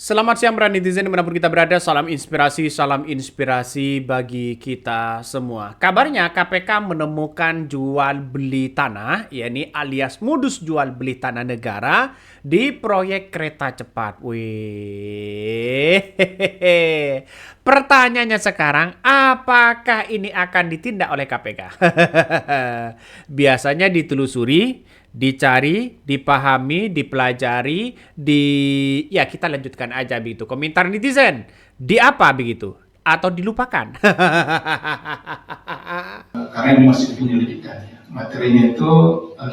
Selamat siang para netizen dimanapun kita berada, salam inspirasi bagi kita semua. Kabarnya KPK menemukan jual beli tanah, yakni alias modus jual beli tanah negara di proyek kereta cepat. Wih, pertanyaannya sekarang, apakah ini akan ditindak oleh KPK? Biasanya ditelusuri, dicari, dipahami, dipelajari, ya kita lanjutkan aja begitu. Komentar netizen, di apa begitu? Atau dilupakan? Karena ini masih penyelidikan ya. Materinya itu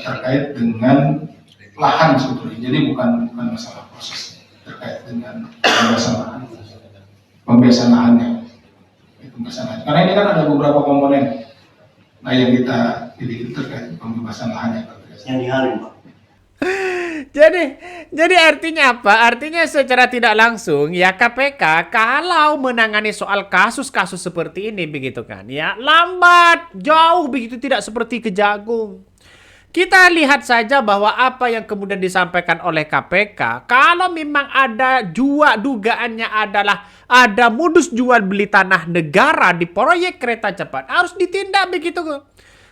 terkait dengan lahan sebetulnya. Jadi bukan masalah prosesnya, terkait dengan pembebasan lahannya. Karena ini kan ada beberapa komponen. Nah yang kita pilih terkait pembebasan lahannya. Yang dihalim, Pak. Jadi artinya apa? Artinya secara tidak langsung ya KPK kalau menangani soal kasus-kasus seperti ini begitu kan ya lambat, jauh begitu, tidak seperti Kejagung. Kita lihat saja bahwa apa yang kemudian disampaikan oleh KPK, kalau memang ada dugaannya adalah ada modus jual beli tanah negara di proyek kereta cepat, harus ditindak begitu.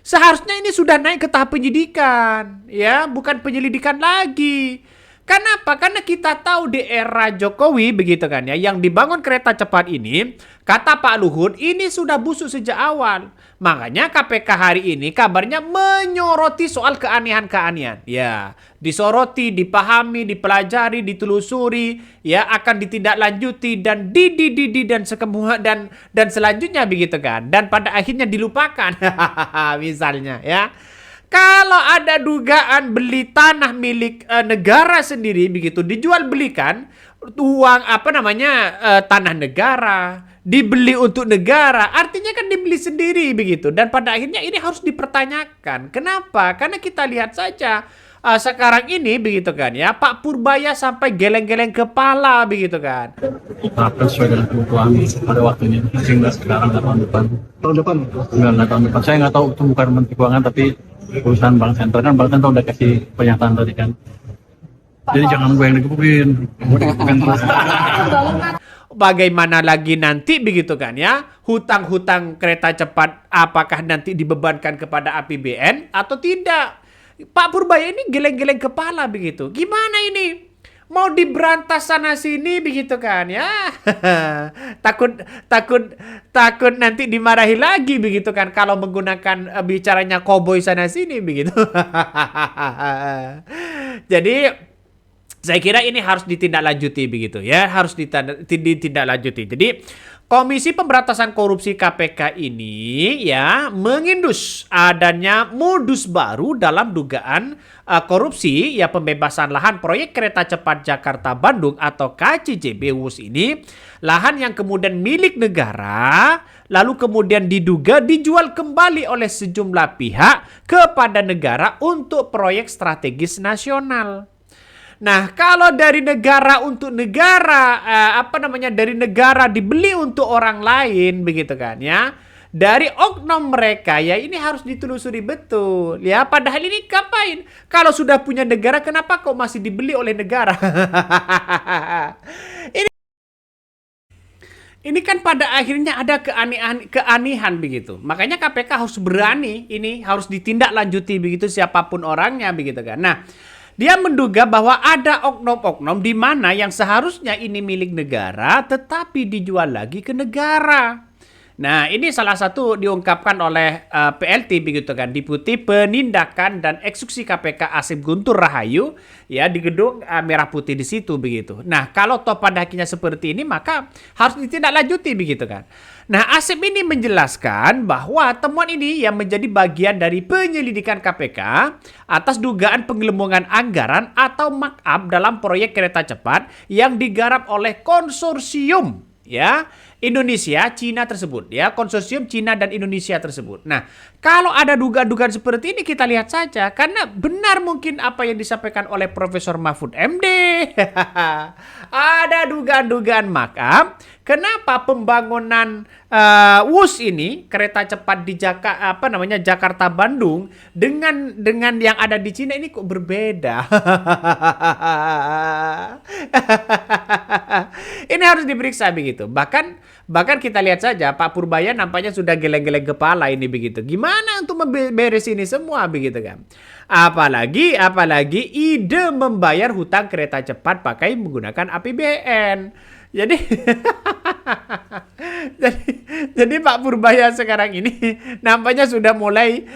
Seharusnya ini sudah naik ke tahap penyidikan, ya, bukan penyelidikan lagi. Kenapa? Karena kita tahu di era Jokowi begitu kan ya, yang dibangun kereta cepat ini, kata Pak Luhut, ini sudah busuk sejak awal. Makanya KPK hari ini kabarnya menyoroti soal keanehan-keanehan. Ya, disoroti, dipahami, dipelajari, ditelusuri, ya akan ditindaklanjuti dan dan sekemua dan selanjutnya begitu kan. Dan pada akhirnya dilupakan. Misalnya ya. Kalau ada dugaan beli tanah milik negara sendiri begitu dijual belikan uang tanah negara dibeli untuk negara, artinya kan dibeli sendiri begitu, dan pada akhirnya ini harus dipertanyakan. Kenapa? Karena kita lihat saja sekarang ini begitu kan ya, Pak Purbaya sampai geleng-geleng kepala begitu kan. Terapkan sesuai dengan kebutuhan pada waktunya, sehingga sekarang tahun depan. Saya nggak tahu, itu bukan Menteri Keuangan tapi perusahaan Bank Sentral, kan Bank Sentral udah kasih pernyataan tadi kan. Jadi jangan gue yang digebukin. Bagaimana lagi nanti begitu kan ya, hutang-hutang kereta cepat apakah nanti dibebankan kepada APBN atau tidak? Pak Purbaya ini geleng-geleng kepala begitu. Gimana ini? Mau diberantas sana sini begitu kan ya. takut nanti dimarahi lagi begitu kan kalau menggunakan bicaranya koboi sana sini begitu. Jadi saya kira ini harus ditindaklanjuti begitu ya, harus ditindaklanjuti. Jadi Komisi Pemberantasan Korupsi KPK ini ya mengindus adanya modus baru dalam dugaan korupsi ya pembebasan lahan proyek kereta cepat Jakarta-Bandung atau KCJB WUS ini, lahan yang kemudian milik negara lalu kemudian diduga dijual kembali oleh sejumlah pihak kepada negara untuk proyek strategis nasional. Nah, kalau dari negara untuk negara, dari negara dibeli untuk orang lain, begitu kan ya. Dari oknum mereka, ya ini harus ditelusuri betul. Ya, padahal ini ngapain? Kalau sudah punya negara, kenapa kok masih dibeli oleh negara? Ini kan pada akhirnya ada keanehan begitu. Makanya KPK harus berani, ini harus ditindaklanjuti begitu siapapun orangnya begitu kan. Nah, dia menduga bahwa ada oknum-oknum di mana yang seharusnya ini milik negara tetapi dijual lagi ke negara. Nah, ini salah satu diungkapkan oleh PLT begitu kan, Deputi Penindakan dan Eksekusi KPK Asep Guntur Rahayu ya di gedung Merah Putih di situ begitu. Nah, kalau toh pada akhirnya seperti ini maka harus ditindaklanjuti begitu kan. Nah, Asep ini menjelaskan bahwa temuan ini yang menjadi bagian dari penyelidikan KPK atas dugaan penggelembungan anggaran atau markup dalam proyek kereta cepat yang digarap oleh konsorsium ya Indonesia Cina tersebut ya, konsorsium Cina dan Indonesia tersebut. Nah, kalau ada dugaan-dugaan seperti ini kita lihat saja, karena benar mungkin apa yang disampaikan oleh Profesor Mahfud MD. Ada dugaan-dugaan markup kenapa pembangunan WUS ini kereta cepat di Jakarta Bandung dengan yang ada di Cina ini kok berbeda. Ini harus diperiksa begitu. Bahkan kita lihat saja Pak Purbaya nampaknya sudah geleng-geleng kepala ini begitu. Gimana untuk memberes ini semua begitu kan? Apalagi ide membayar hutang kereta cepat pakai menggunakan APBN. Jadi jadi Pak Purbaya sekarang ini nampaknya sudah mulai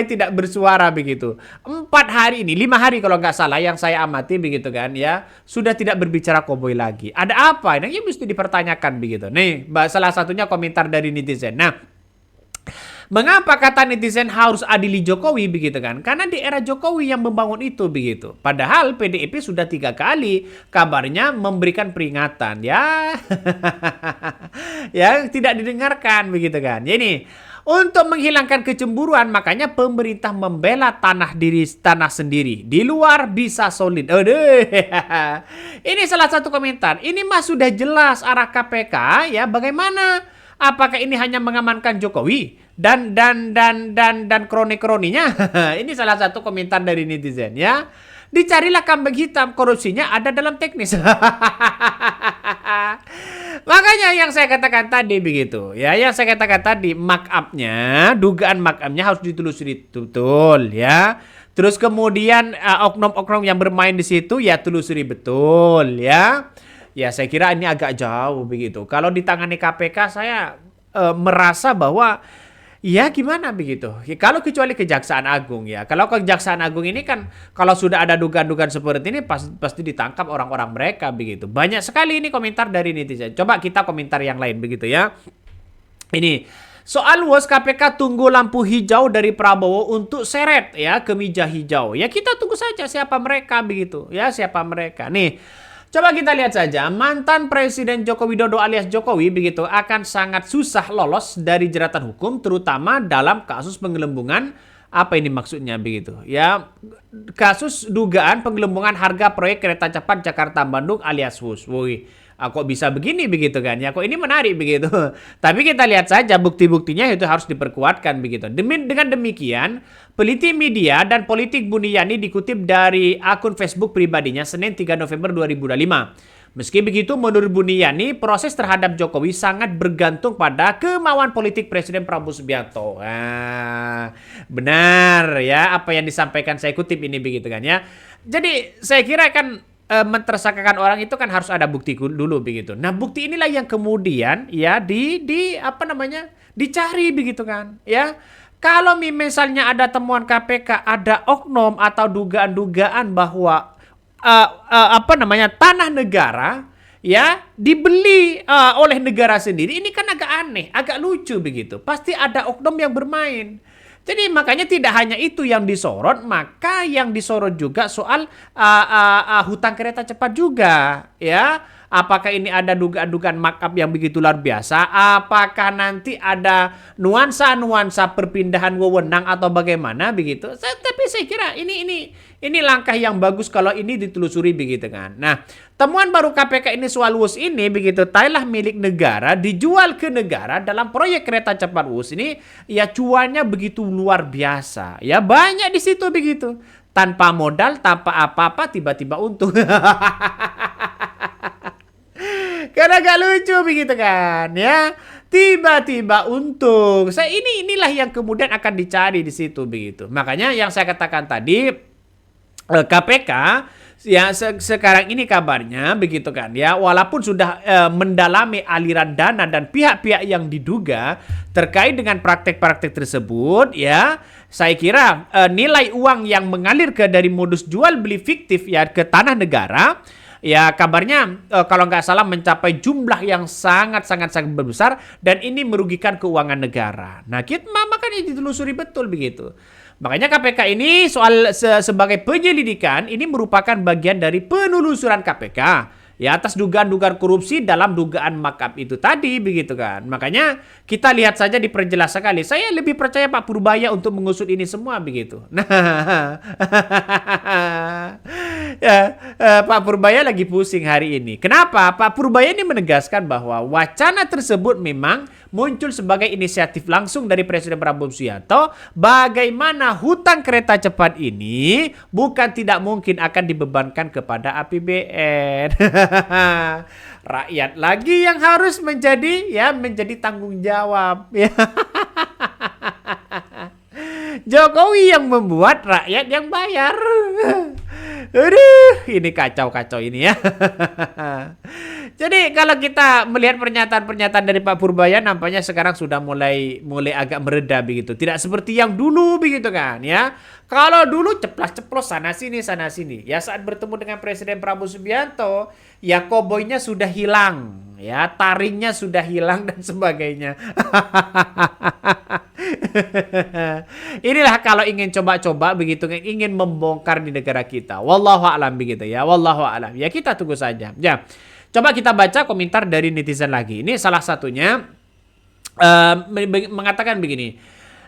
tidak bersuara begitu. 5 hari kalau nggak salah yang saya amati begitu kan ya, sudah tidak berbicara koboi lagi. Ada apa? Ini mesti dipertanyakan begitu. Nih, salah satunya komentar dari netizen. Nah, mengapa kata netizen harus adili Jokowi begitu kan? Karena di era Jokowi yang membangun itu begitu. Padahal PDIP sudah 3 kali kabarnya memberikan peringatan ya. Ya tidak didengarkan begitu kan. Jadi untuk menghilangkan kecemburuan makanya pemerintah membela tanah sendiri. Di luar bisa solid. Ini salah satu komentar. Ini mah sudah jelas arah KPK ya. Bagaimana? Apakah ini hanya mengamankan Jokowi dan kroni-kroninya? Ini salah satu komentar dari netizen ya. Dicarilah kambing hitam, korupsinya ada dalam teknis. Makanya yang saya katakan tadi begitu ya, yang saya katakan tadi dugaan markup-nya harus ditelusuri betul ya. Terus kemudian oknum-oknum yang bermain di situ ya telusuri betul ya. Ya saya kira ini agak jauh begitu. Kalau ditangani KPK saya merasa bahwa ya gimana begitu. Ya, kalau kecuali Kejaksaan Agung ya. Kalau Kejaksaan Agung ini kan kalau sudah ada dugaan-dugaan seperti ini pasti ditangkap orang-orang mereka begitu. Banyak sekali ini komentar dari netizen. Coba kita komentar yang lain begitu ya. Ini soal WUS KPK tunggu lampu hijau dari Prabowo untuk seret ya kemeja hijau. Ya kita tunggu saja siapa mereka begitu. Ya siapa mereka. Nih coba kita lihat saja, mantan Presiden Joko Widodo alias Jokowi begitu akan sangat susah lolos dari jeratan hukum terutama dalam kasus penggelembungan. Apa ini maksudnya begitu? Ya, kasus dugaan penggelembungan harga proyek kereta cepat Jakarta Bandung alias WUS. Woi, kok bisa begini begitu kan? Ya, kok ini menarik begitu. Tapi kita lihat saja bukti-buktinya itu harus diperkuatkan begitu. Dengan demikian, peneliti media dan politik Buniyani dikutip dari akun Facebook pribadinya Senin 3 November 2025. Meski begitu, menurut Buniyani, proses terhadap Jokowi sangat bergantung pada kemauan politik Presiden Prabowo Subianto. Benar ya, apa yang disampaikan saya kutip ini begitu kan ya. Jadi saya kira kan mentersangkakan orang itu kan harus ada bukti dulu begitu. Nah, bukti inilah yang kemudian ya dicari begitu kan ya. Kalau misalnya ada temuan KPK, ada oknum atau dugaan-dugaan bahwa tanah negara ya dibeli oleh negara sendiri, ini kan agak aneh, agak lucu begitu. Pasti ada oknum yang bermain. Jadi makanya tidak hanya itu yang disorot, maka yang disorot juga soal hutang kereta cepat juga ya. Apakah ini ada dugaan-dugaan markup yang begitu luar biasa? Apakah nanti ada nuansa-nuansa perpindahan wewenang atau bagaimana begitu? Tapi saya kira ini langkah yang bagus kalau ini ditelusuri begitu kan. Nah, temuan baru KPK ini soal WUS ini begitu, tanah milik negara dijual ke negara dalam proyek kereta cepat WUS ini ya cuannya begitu luar biasa. Ya banyak di situ begitu. Tanpa modal, tanpa apa-apa tiba-tiba untung. Karena gak lucu begitu kan ya. Tiba-tiba untung. Inilah yang kemudian akan dicari di situ begitu. Makanya yang saya katakan tadi KPK ya sekarang ini kabarnya begitu kan ya, walaupun sudah mendalami aliran dana dan pihak-pihak yang diduga terkait dengan praktek-praktek tersebut ya, saya kira nilai uang yang mengalir dari modus jual beli fiktif ya ke tanah negara ya kabarnya kalau nggak salah mencapai jumlah yang sangat besar dan ini merugikan keuangan negara. Nah, makanya ditelusuri betul begitu. Makanya KPK ini sebagai penyelidikan ini merupakan bagian dari penelusuran KPK ya atas dugaan-dugaan korupsi dalam dugaan markup itu tadi begitu kan. Makanya kita lihat saja diperjelas sekali. Saya lebih percaya Pak Purbaya untuk mengusut ini semua begitu. Nah, Pak Purbaya lagi pusing hari ini. Kenapa? Pak Purbaya ini menegaskan bahwa wacana tersebut memang muncul sebagai inisiatif langsung dari Presiden Prabowo Subianto. Bagaimana hutang kereta cepat ini bukan tidak mungkin akan dibebankan kepada APBN. Rakyat lagi yang harus menjadi tanggung jawab. Ya. Jokowi yang membuat, rakyat yang bayar. Aduh, ini kacau-kacau ini ya. Jadi kalau kita melihat pernyataan-pernyataan dari Pak Purbaya, nampaknya sekarang sudah mulai agak mereda begitu. Tidak seperti yang dulu begitu kan ya. Kalau dulu ceplas-ceplos sana sini. Ya saat bertemu dengan Presiden Prabowo Subianto, ya koboynya sudah hilang, ya taringnya sudah hilang dan sebagainya. Inilah kalau ingin coba-coba begitu, ingin membongkar di negara kita. Wallahu a'lam begitu ya. Wallahu a'lam. Ya kita tunggu saja. Ya. Coba kita baca komentar dari netizen lagi. Ini salah satunya mengatakan begini.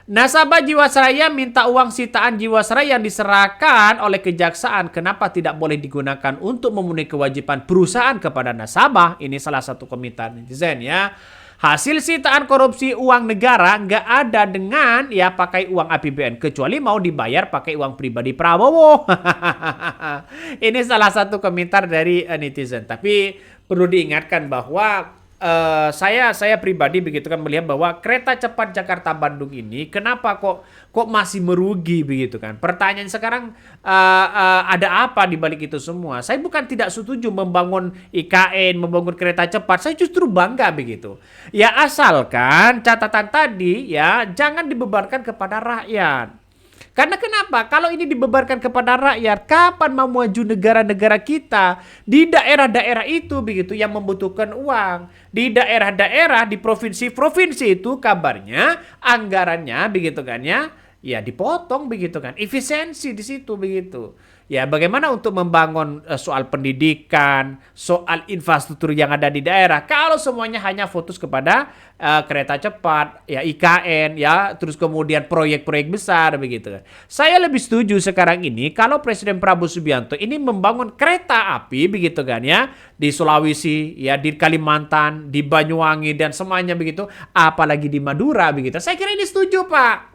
Nasabah Jiwasraya minta uang sitaan Jiwasraya yang diserahkan oleh kejaksaan. Kenapa tidak boleh digunakan untuk memenuhi kewajiban perusahaan kepada nasabah? Ini salah satu komentar netizen ya. Hasil sitaan korupsi uang negara nggak ada dengan ya pakai uang APBN, kecuali mau dibayar pakai uang pribadi Prabowo. Ini salah satu komentar dari netizen. Tapi perlu diingatkan bahwa saya pribadi begitu kan melihat bahwa kereta cepat Jakarta Bandung ini kenapa kok masih merugi begitu kan. Pertanyaan sekarang ada apa di balik itu semua? Saya bukan tidak setuju membangun IKN, membangun kereta cepat. Saya justru bangga begitu. Ya asalkan catatan tadi ya jangan dibebankan kepada rakyat. Karena kenapa? Kalau ini dibebankan kepada rakyat, kapan mau maju negara-negara kita di daerah-daerah itu begitu yang membutuhkan uang. Di daerah-daerah, di provinsi-provinsi itu kabarnya anggarannya begitu kan ya dipotong begitu kan. Efisiensi di situ begitu. Ya bagaimana untuk membangun soal pendidikan, soal infrastruktur yang ada di daerah. Kalau semuanya hanya fokus kepada kereta cepat, ya IKN, ya terus kemudian proyek-proyek besar begitu. Saya lebih setuju sekarang ini kalau Presiden Prabowo Subianto ini membangun kereta api begitu kan ya di Sulawesi, ya di Kalimantan, di Banyuwangi dan semuanya begitu, apalagi di Madura begitu. Saya kira ini setuju, Pak.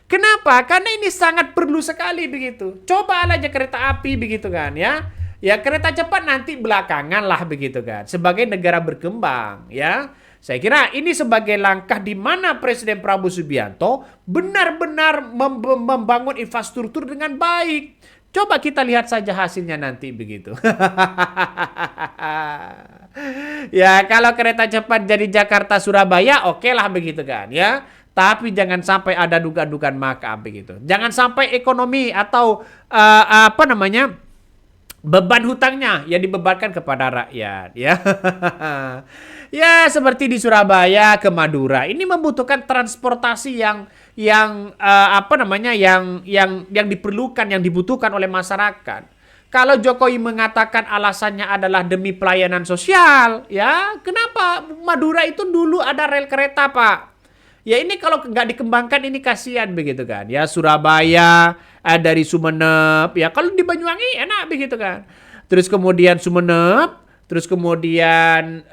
Kenapa? Karena ini sangat perlu sekali begitu. Coba aja kereta api begitu kan ya. Ya kereta cepat nanti belakangan lah begitu kan. Sebagai negara berkembang ya. Saya kira ini sebagai langkah di mana Presiden Prabowo Subianto benar-benar membangun infrastruktur dengan baik. Coba kita lihat saja hasilnya nanti begitu. Ya kalau kereta cepat jadi Jakarta Surabaya oke lah begitu kan ya. Tapi jangan sampai ada dugaan-dugaan makar begitu. Jangan sampai ekonomi atau beban hutangnya yang dibebankan kepada rakyat ya. Ya seperti di Surabaya ke Madura ini membutuhkan transportasi yang diperlukan, yang dibutuhkan oleh masyarakat. Kalau Jokowi mengatakan alasannya adalah demi pelayanan sosial, ya kenapa Madura itu dulu ada rel kereta, Pak? Ya ini kalau nggak dikembangkan ini kasihan begitu kan. Ya Surabaya dari Sumeneb. Ya kalau di Banyuwangi enak begitu kan. Terus kemudian Sumeneb. Terus kemudian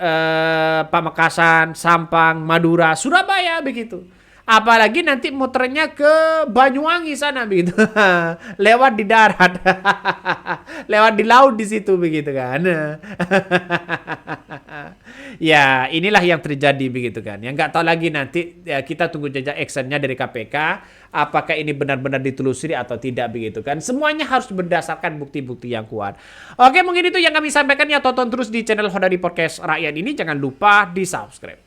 Pamekasan, Sampang, Madura, Surabaya begitu. Apalagi nanti muternya ke Banyuwangi sana begitu. Lewat di darat. Lewat di laut di situ begitu kan. Ya inilah yang terjadi begitu kan. Yang nggak tahu lagi nanti ya, kita tunggu jejak actionnya dari KPK. Apakah ini benar-benar ditelusuri atau tidak begitu kan. Semuanya harus berdasarkan bukti-bukti yang kuat. Oke mungkin itu yang kami sampaikan ya. Tonton terus di channel Hodari Podcast Rakyat ini. Jangan lupa di subscribe.